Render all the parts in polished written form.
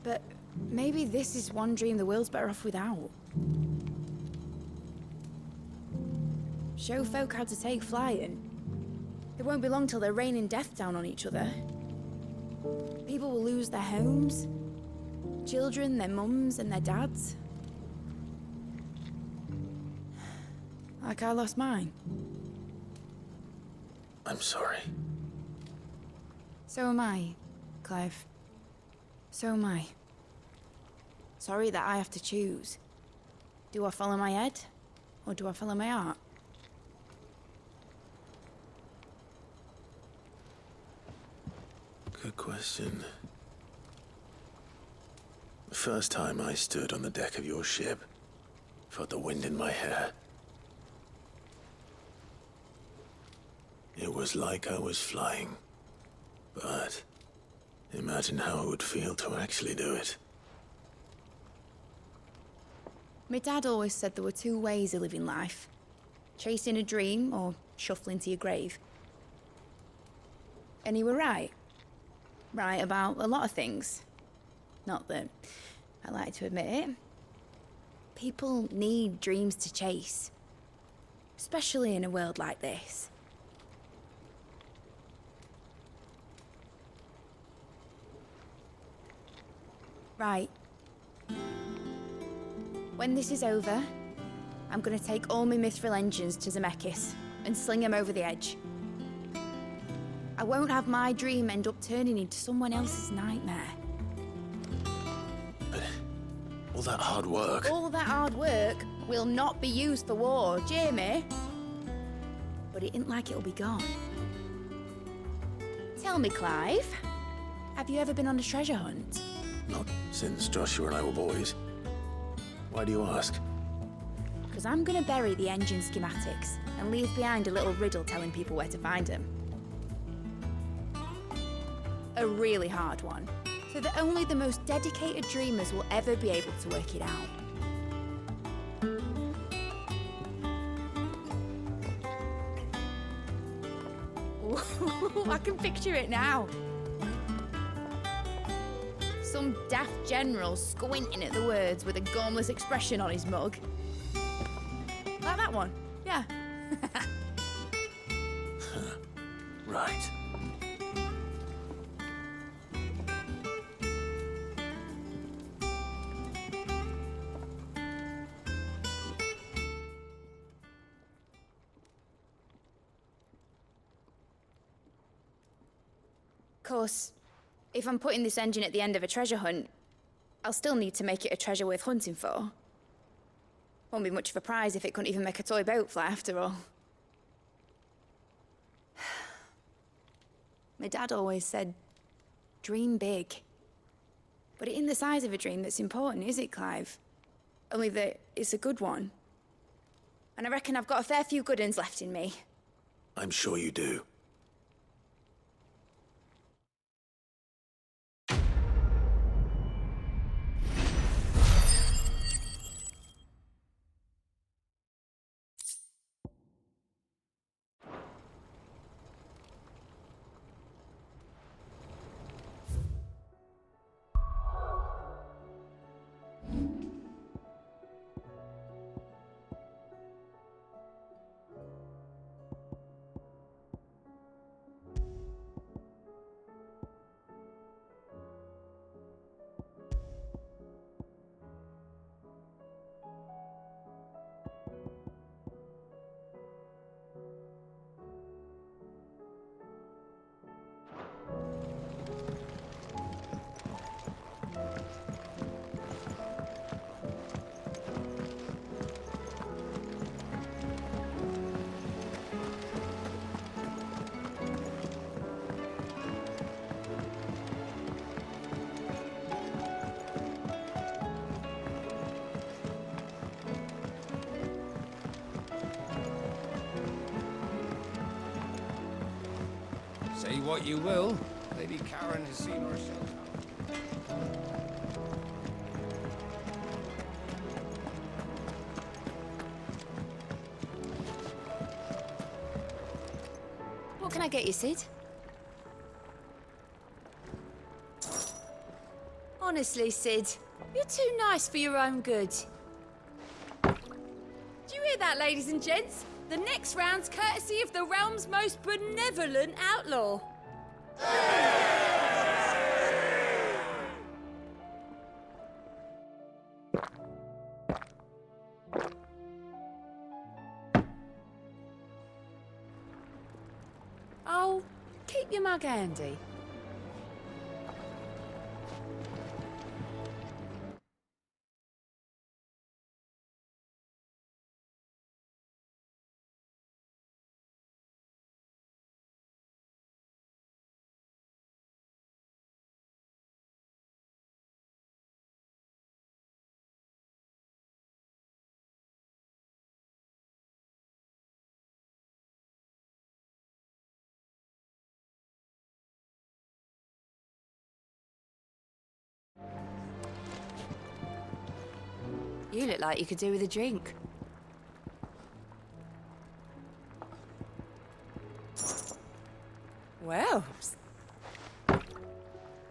But maybe this is one dream the world's better off without. Show folk how to take flight, and it won't be long till they're raining death down on each other. People will lose their homes, children, their mums and their dads. Like I lost mine. I'm sorry. So am I, Clive. So am I. Sorry that I have to choose. Do I follow my head, or do I follow my heart? Good question. The first time I stood on the deck of your ship, felt the wind in my hair. It was like I was flying. But imagine how it would feel to actually do it. My dad always said there were two ways of living life. Chasing a dream or shuffling to your grave. And he were right. Right about a lot of things. Not that I like to admit it. People need dreams to chase. Especially in a world like this. Right. When this is over, I'm gonna take all my mithril engines to Zemeckis and sling them over the edge. I won't have my dream end up turning into someone else's nightmare. But all that hard work... All that hard work will not be used for war, Jamie. But it ain't like it'll be gone. Tell me, Clive, have you ever been on a treasure hunt? Not since Joshua and I were boys. Why do you ask? Because I'm gonna bury the engine schematics and leave behind a little riddle telling people where to find them. A really hard one, so that only the most dedicated dreamers will ever be able to work it out. Ooh, I can picture it now. Some daft general squinting at the words with a gormless expression on his mug. Like that one, yeah. Right. Of course, if I'm putting this engine at the end of a treasure hunt, I'll still need to make it a treasure worth hunting for. Won't be much of a prize if it couldn't even make a toy boat fly after all. My dad always said, dream big. But it ain't the size of a dream that's important, is it, Clive? Only that it's a good one. And I reckon I've got a fair few good uns left in me. I'm sure you do. Say what you will, Lady Karen has seen herself. What can I get you, Sid? Honestly, Sid, you're too nice for your own good. Do you hear that, ladies and gents? The next round's courtesy of the realm's most benevolent outlaw. Oh, keep your mug handy. You look like you could do with a drink. Well,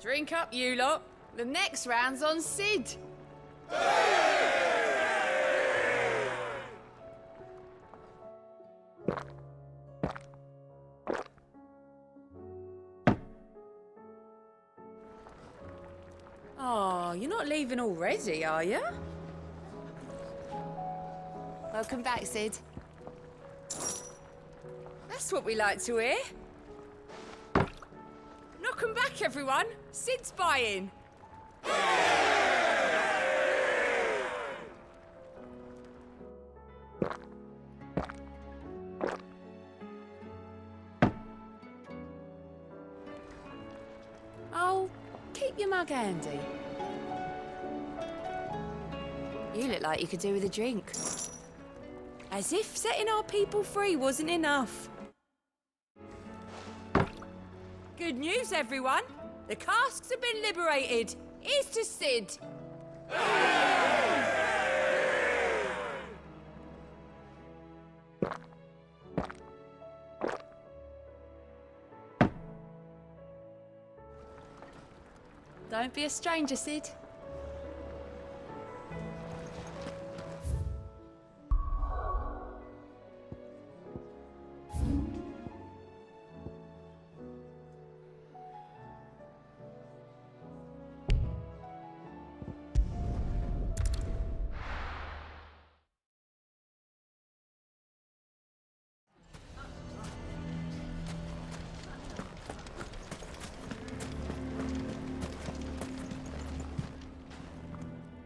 drink up, you lot. The next round's on Sid. Oh, you're not leaving already, are you? Welcome back, Sid. That's what we like to hear. Knock 'em back, everyone. Sid's buying. Oh, keep your mug handy. You look like you could do with a drink. As if setting our people free wasn't enough. Good news, everyone. The casks have been liberated. Here's to Sid. Don't be a stranger, Sid.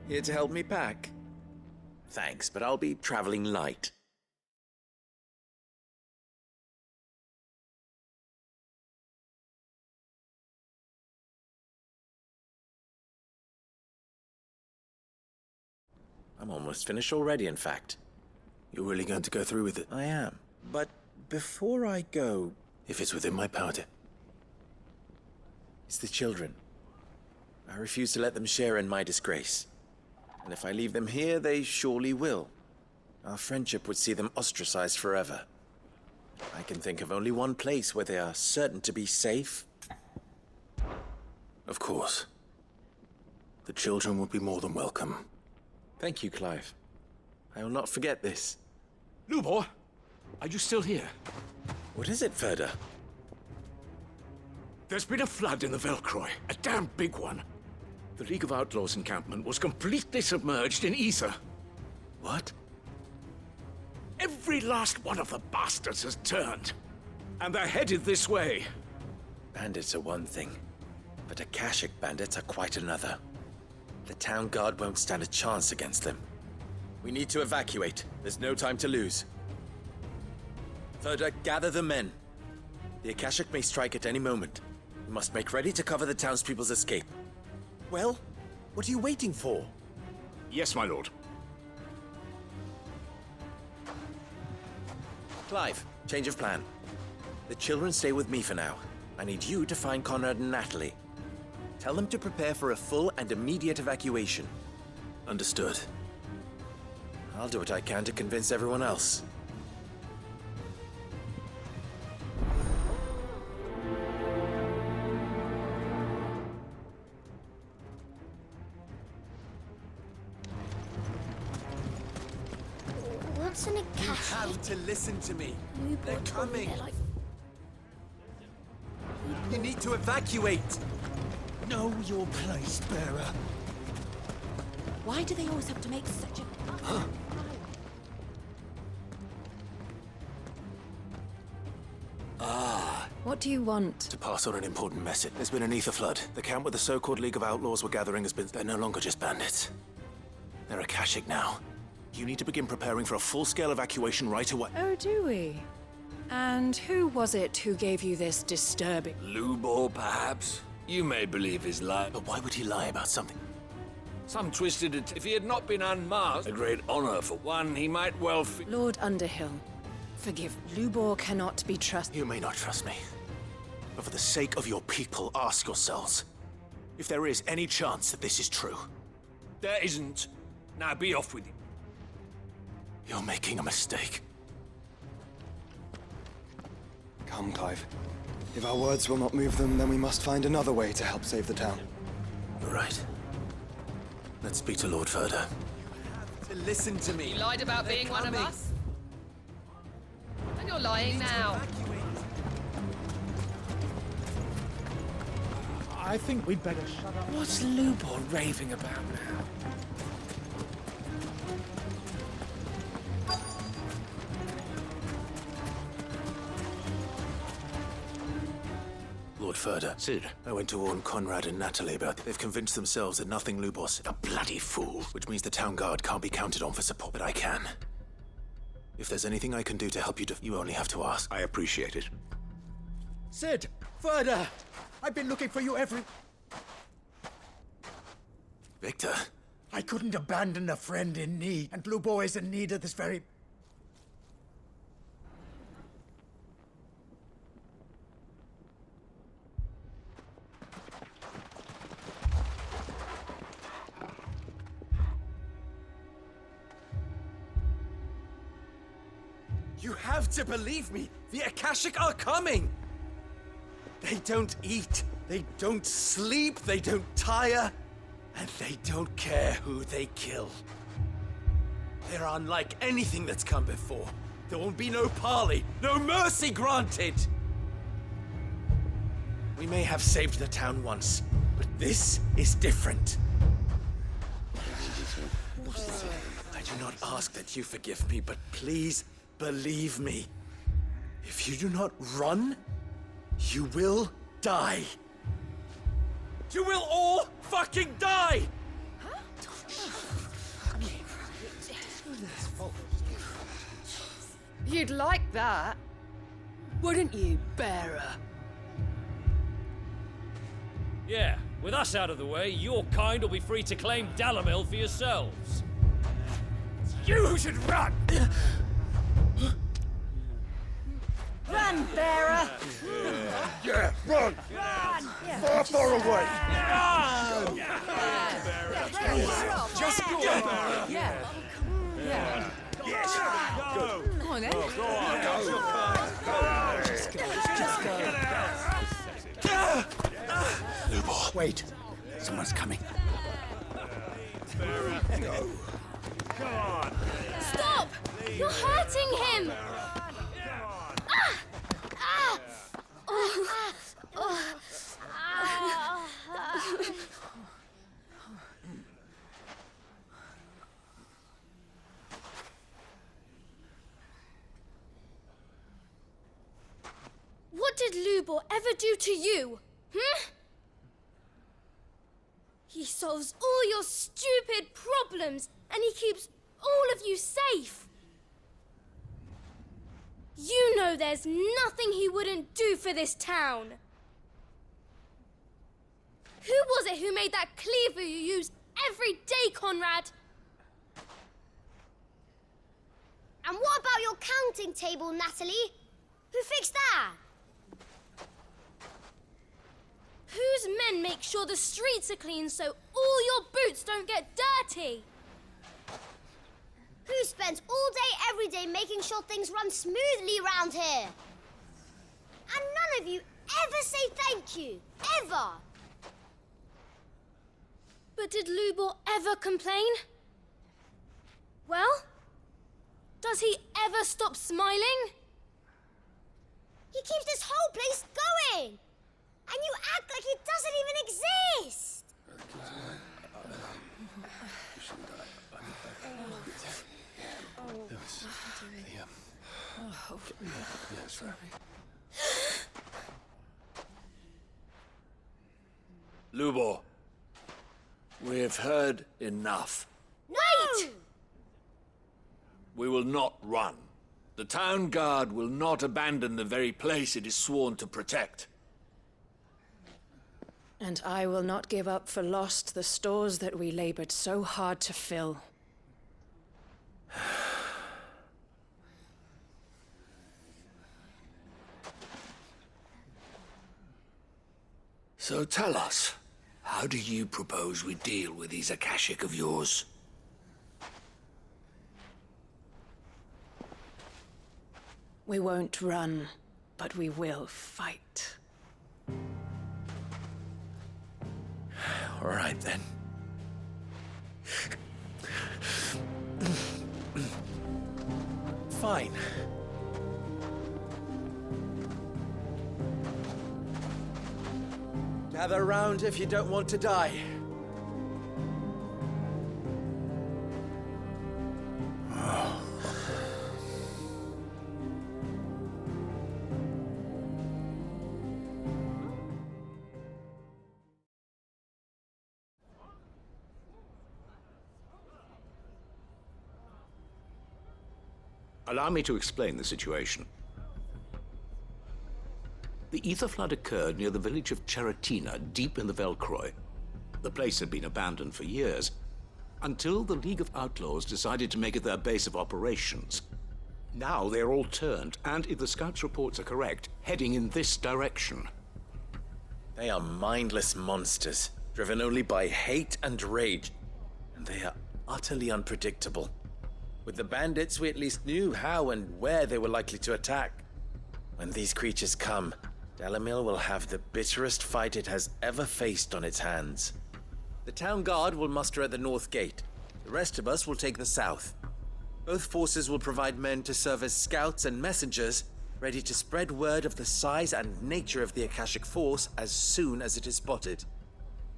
Here to help me pack? Thanks, but I'll be traveling light. I'm almost finished already, in fact. You're really going to go through with it? I am. But before I go... If it's within my power to... It's the children. I refuse to let them share in my disgrace. And if I leave them here, they surely will. Our friendship would see them ostracized forever. I can think of only one place where they are certain to be safe. Of course. The children will be more than welcome. Thank you, Clive. I will not forget this. Lubou, are you still here? What is it, Ferda? There's been a flood in the Velcroy, a damn big one. The League of Outlaws encampment was completely submerged in ether. What? Every last one of the bastards has turned. And they're headed this way. Bandits are one thing, but Akashic bandits are quite another. The town guard won't stand a chance against them. We need to evacuate. There's no time to lose. Ferda, gather the men. The Akashic may strike at any moment. We must make ready to cover the townspeople's escape. Well, what are you waiting for? Yes, my lord. Clive, change of plan. The children stay with me for now. I need you to find Conrad and Natalie. Tell them to prepare for a full and immediate evacuation. Understood. I'll do what I can to convince everyone else. wants an You Akashi. have to listen to me. They're Lubou told me coming. they're like... You need to evacuate. Know your place, bearer. Why do they always have to make such a... What do you want? To pass on an important message. There's been an ether flood. The camp where the so-called League of Outlaws were gathering has been... They're no longer just bandits. They're Akashic now. You need to begin preparing for a full-scale evacuation right away. Oh, do we? And who was it who gave you this disturbing... Lubou, perhaps? You may believe his lie. But why would he lie about something? Some twisted it. If he had not been unmasked, a great honor for one, he might well Lord Underhill, forgive. Lubou cannot be trusted. You may not trust me. But for the sake of your people, ask yourselves if there is any chance that this is true. There isn't. Now be off with you. You're making a mistake. Come, Clive. If our words will not move them, then we must find another way to help save the town. You're right. Let's speak to Lord Ferda. To listen to me. You lied about They're being one of coming. us. And you're lying now. Evacuate. I think we'd better shut up. What's Lubou raving about now? Lord Ferda. Sid. I went to warn Conrad and Natalie about it. They've convinced themselves that nothing Lubou said. A bloody fool. Which means the town guard can't be counted on for support, but I can. If there's anything I can do to help you, you only have to ask. I appreciate it. Sid! Ferda! I've been looking for you every... Victor. I couldn't abandon a friend in need, and Lubou is in need of this very... You have to believe me. The Akashic are coming. They don't eat. They don't sleep. They don't tire. And they don't care who they kill. They're unlike anything that's come before. There won't be no parley, no mercy granted. We may have saved the town once, but this is different. I do not ask that you forgive me, but please believe me. If you do not run, you will die. You will all fucking die! You'd like that, wouldn't you, bearer? Yeah, with us out of the way, your kind will be free to claim Dalamil for yourselves. You should run! Run, bearer! Yeah, run! Run! Far, far away! Just go. Yeah. Yes! Go! Come on then. Lubou. Wait, someone's coming. Stop! You're hurting him! What did Lubou ever do to you? He solves all your stupid problems, and he keeps all of you safe. You know there's nothing he wouldn't do for this town. Who was it who made that cleaver you use every day, Conrad? And what about your counting table, Natalie? Who fixed that? Whose men make sure the streets are clean so all your boots don't get dirty? Who spends all day, every day making sure things run smoothly round here? And none of you ever say thank you, ever. But did Lubou ever complain? Well, Does he ever stop smiling? He keeps this whole place going! And you act like it doesn't even exist! Lubou, we've heard enough. No! We will not run. The town guard will not abandon the very place it is sworn to protect. And I will not give up for lost the stores that we labored so hard to fill. So tell us, how do you propose we deal with these Akashic of yours? We won't run, but we will fight. All right, then. Fine. Gather round if you don't want to die. Allow me to explain the situation. The ether flood occurred near the village of Cheratina, deep in the Velcroy. The place had been abandoned for years, until the League of Outlaws decided to make it their base of operations. Now they're all turned, and if the scouts' reports are correct, heading in this direction. They are mindless monsters, driven only by hate and rage. And they are utterly unpredictable. With the bandits, we at least knew how and where they were likely to attack. When these creatures come, Dalamil will have the bitterest fight it has ever faced on its hands. The town guard will muster at the north gate. The rest of us will take the south. Both forces will provide men to serve as scouts and messengers, ready to spread word of the size and nature of the Akashic force as soon as it is spotted.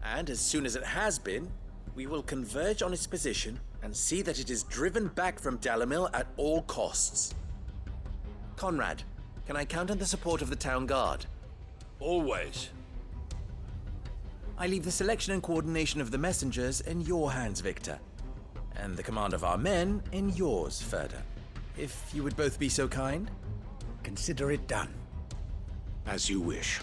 And as soon as it has been, we will converge on its position and see that it is driven back from Dalamil at all costs. Conrad, can I count on the support of the town guard? Always. I leave the selection and coordination of the messengers in your hands, Victor. And the command of our men in yours, Ferda. If you would both be so kind. Consider it done. As you wish.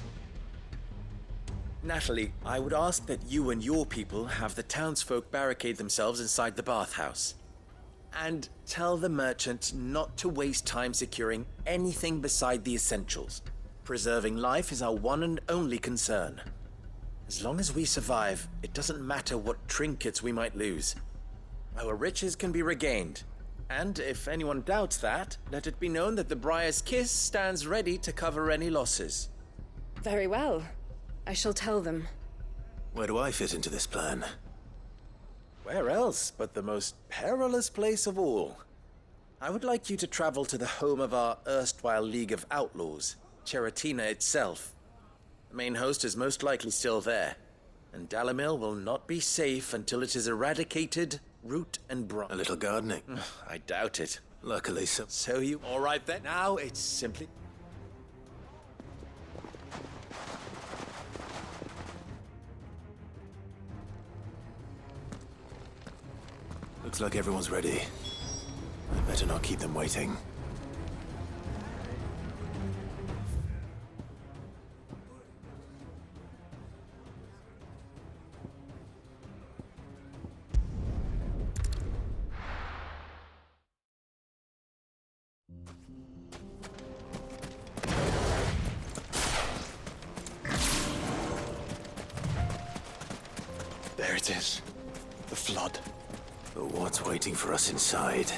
Natalie, I would ask that you and your people have the townsfolk barricade themselves inside the bathhouse. And tell the merchant not to waste time securing anything beside the essentials. Preserving life is our one and only concern. As long as we survive, it doesn't matter what trinkets we might lose. Our riches can be regained. And if anyone doubts that, let it be known that the Briar's Kiss stands ready to cover any losses. Very well. I shall tell them. Where do I fit into this plan? Where else but the most perilous place of all? I would like you to travel to the home of our erstwhile League of Outlaws, Cheratina itself. The main host is most likely still there, and Dalamil will not be safe until it is eradicated, root and branch. A little gardening? I doubt it. Luckily, so... So you... All right then. Now it's simply... Looks like everyone's ready. I better not keep them waiting. There it is. The flood. But what's waiting for us inside?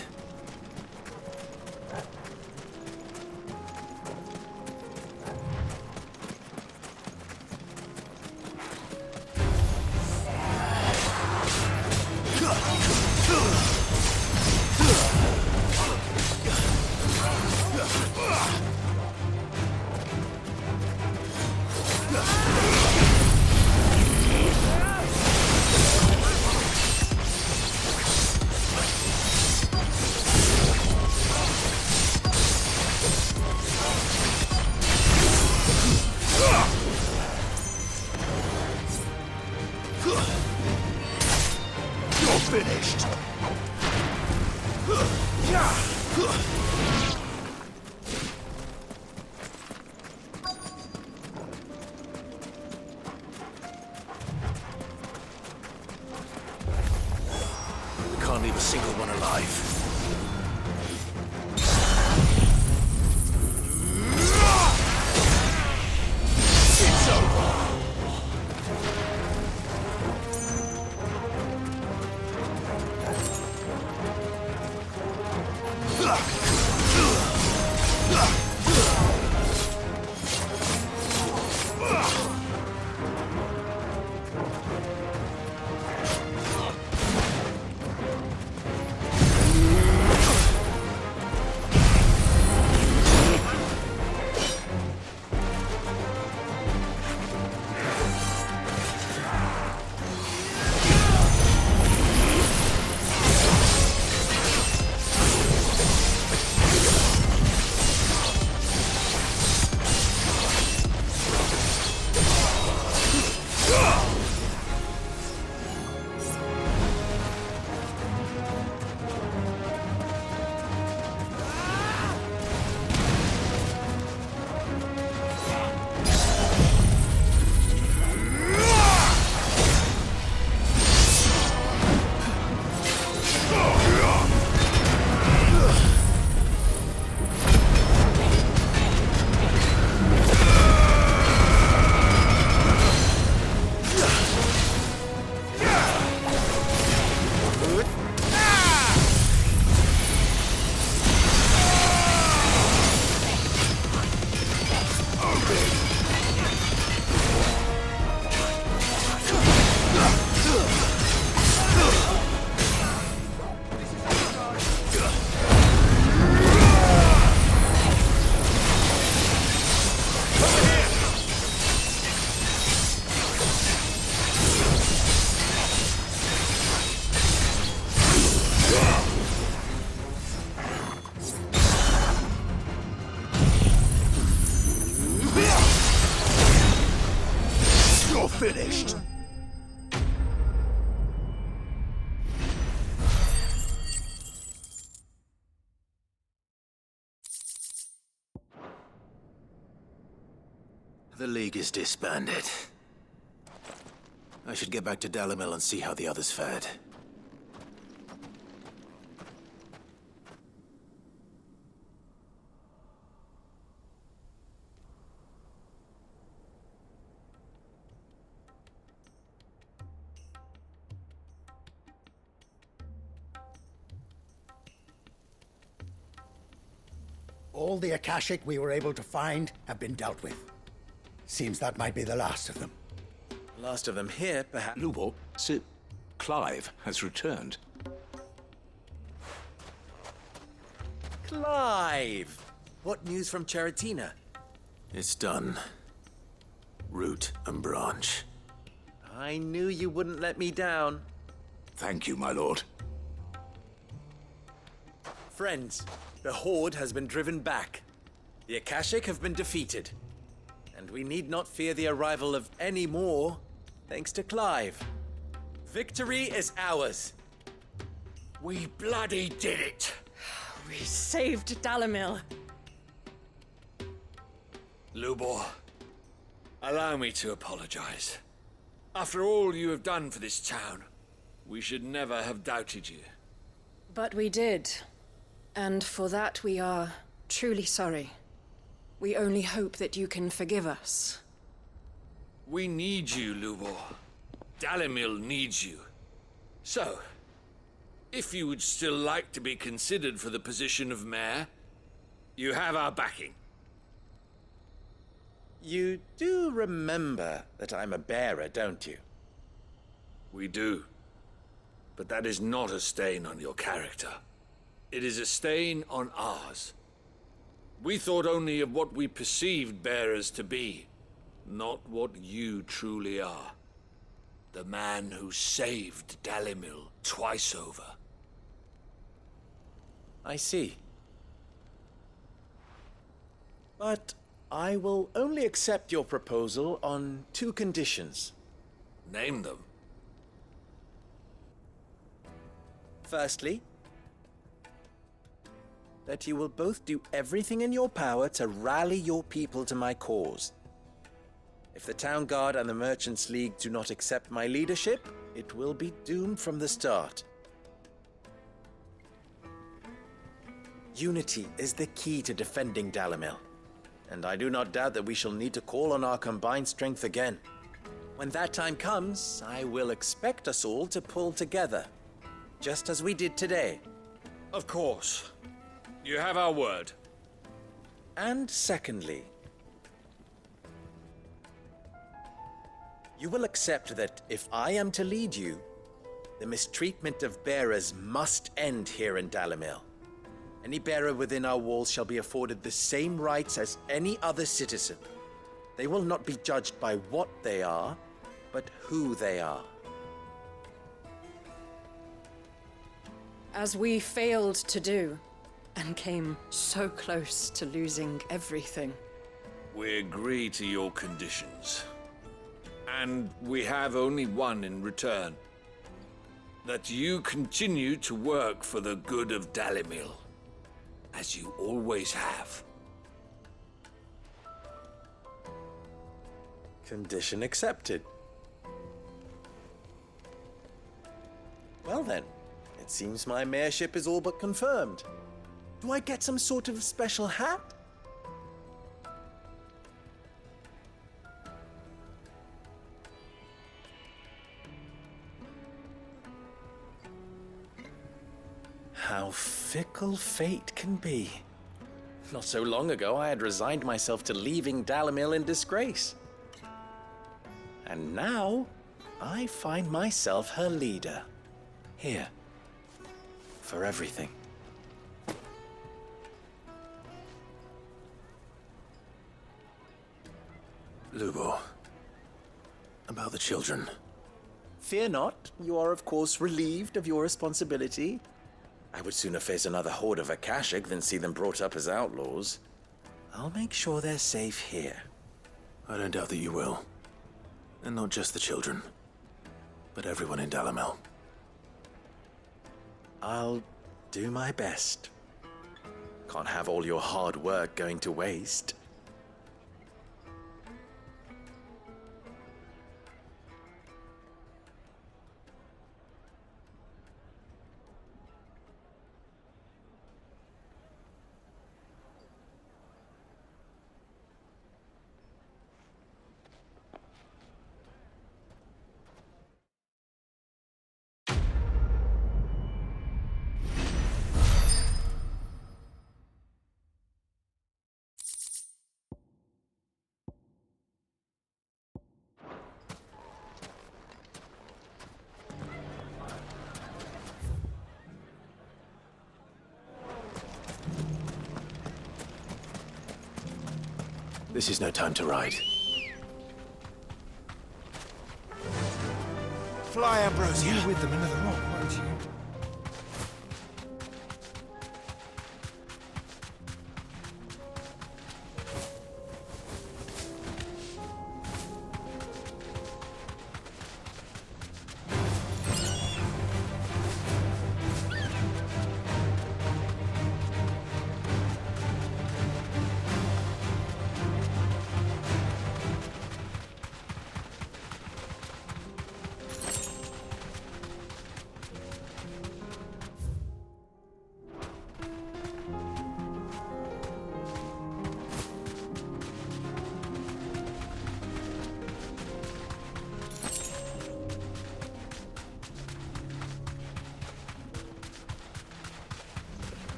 finished! We can't leave a single one alive. It's over! Finished. The League is disbanded. I should get back to Dalimil and see how the others fared. All the Akashic we were able to find have been dealt with. Seems that might be the last of them. Last of them here, perhaps. Lubou, Sir Clive has returned. Clive! What news from Charatina? It's done. Root and branch. I knew you wouldn't let me down. Thank you, my lord. Friends, the Horde has been driven back. The Akashic have been defeated. And we need not fear the arrival of any more, thanks to Clive. Victory is ours. We bloody did it! We saved Dalimil. Lubou, allow me to apologize. After all you have done for this town, we should never have doubted you. But we did. And for that we are truly sorry. We only hope that you can forgive us. We need you, Lubou. Dalimil needs you. So, if you would still like to be considered for the position of mayor, you have our backing. You do remember that I'm a bearer, don't you? We do. But that is not a stain on your character. It is a stain on ours. We thought only of what we perceived bearers to be, not what you truly are. The man who saved Dalimil twice over. I see. But I will only accept your proposal on 2 conditions. Name them. Firstly, that you will both do everything in your power to rally your people to my cause. If the Town Guard and the Merchants League do not accept my leadership, it will be doomed from the start. Unity is the key to defending Dalimil, and I do not doubt that we shall need to call on our combined strength again. When that time comes, I will expect us all to pull together, just as we did today. Of course. You have our word. And secondly, you will accept that if I am to lead you, the mistreatment of bearers must end here in Dalimil. Any bearer within our walls shall be afforded the same rights as any other citizen. They will not be judged by what they are, but who they are. As we failed to do, and came so close to losing everything. We agree to your conditions. And we have only one in return. That you continue to work for the good of Dalimil, as you always have. Condition accepted. Well then, it seems my mayorship is all but confirmed. Do I get some sort of special hat? How fickle fate can be. Not so long ago, I had resigned myself to leaving Dalimil in disgrace. And now, I find myself her leader. Here. For everything. Lubou. About the children. Fear not. You are, of course, relieved of your responsibility. I would sooner face another horde of Akashic than see them brought up as outlaws. I'll make sure they're safe here. I don't doubt that you will. And not just the children, but everyone in Dalimil. I'll do my best. Can't have all your hard work going to waste. This is no time to ride. Fly, Ambrosia. You with them into the rock, won't you?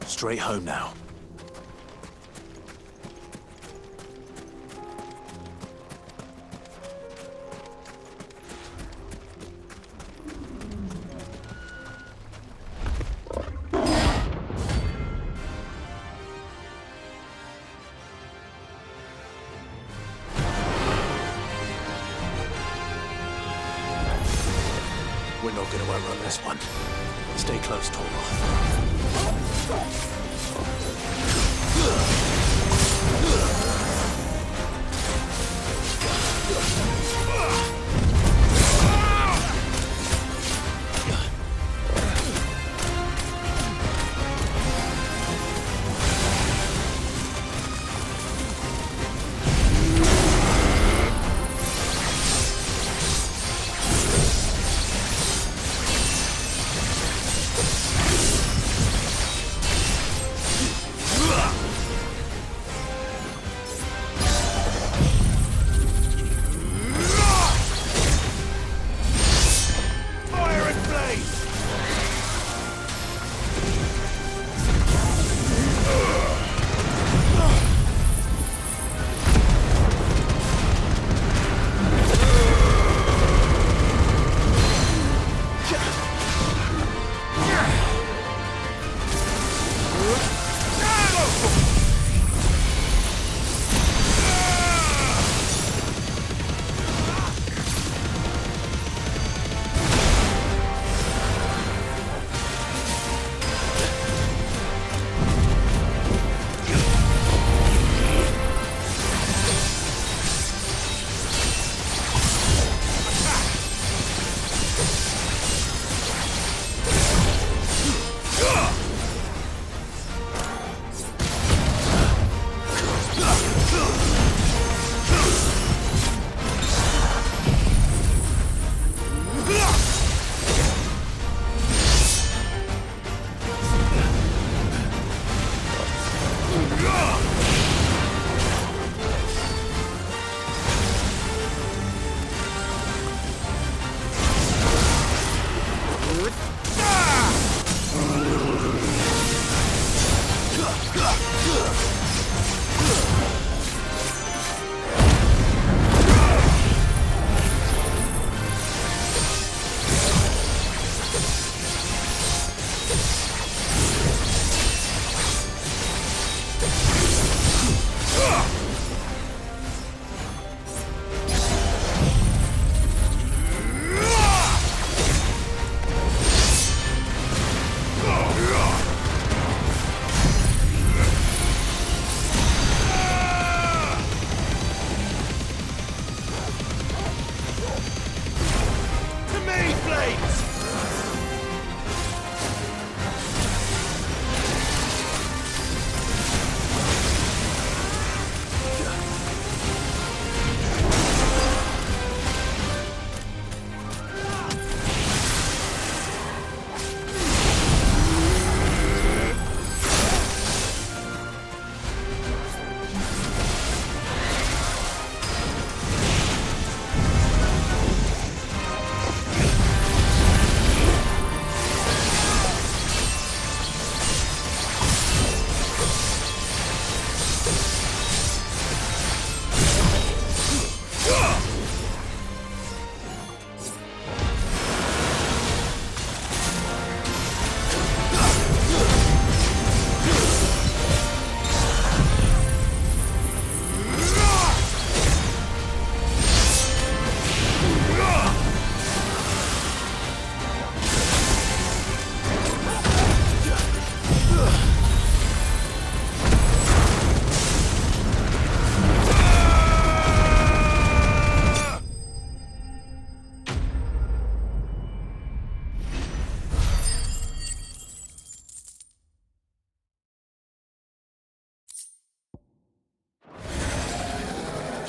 Straight home now. We're not going to outrun this one. Stay close, Tormod.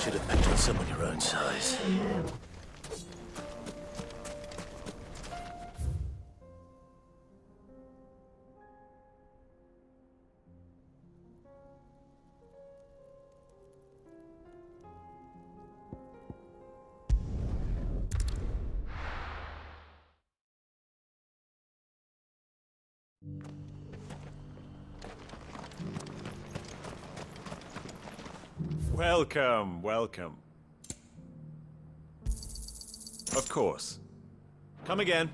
Should have picked on someone your own size. Welcome, welcome. Of course. Come again.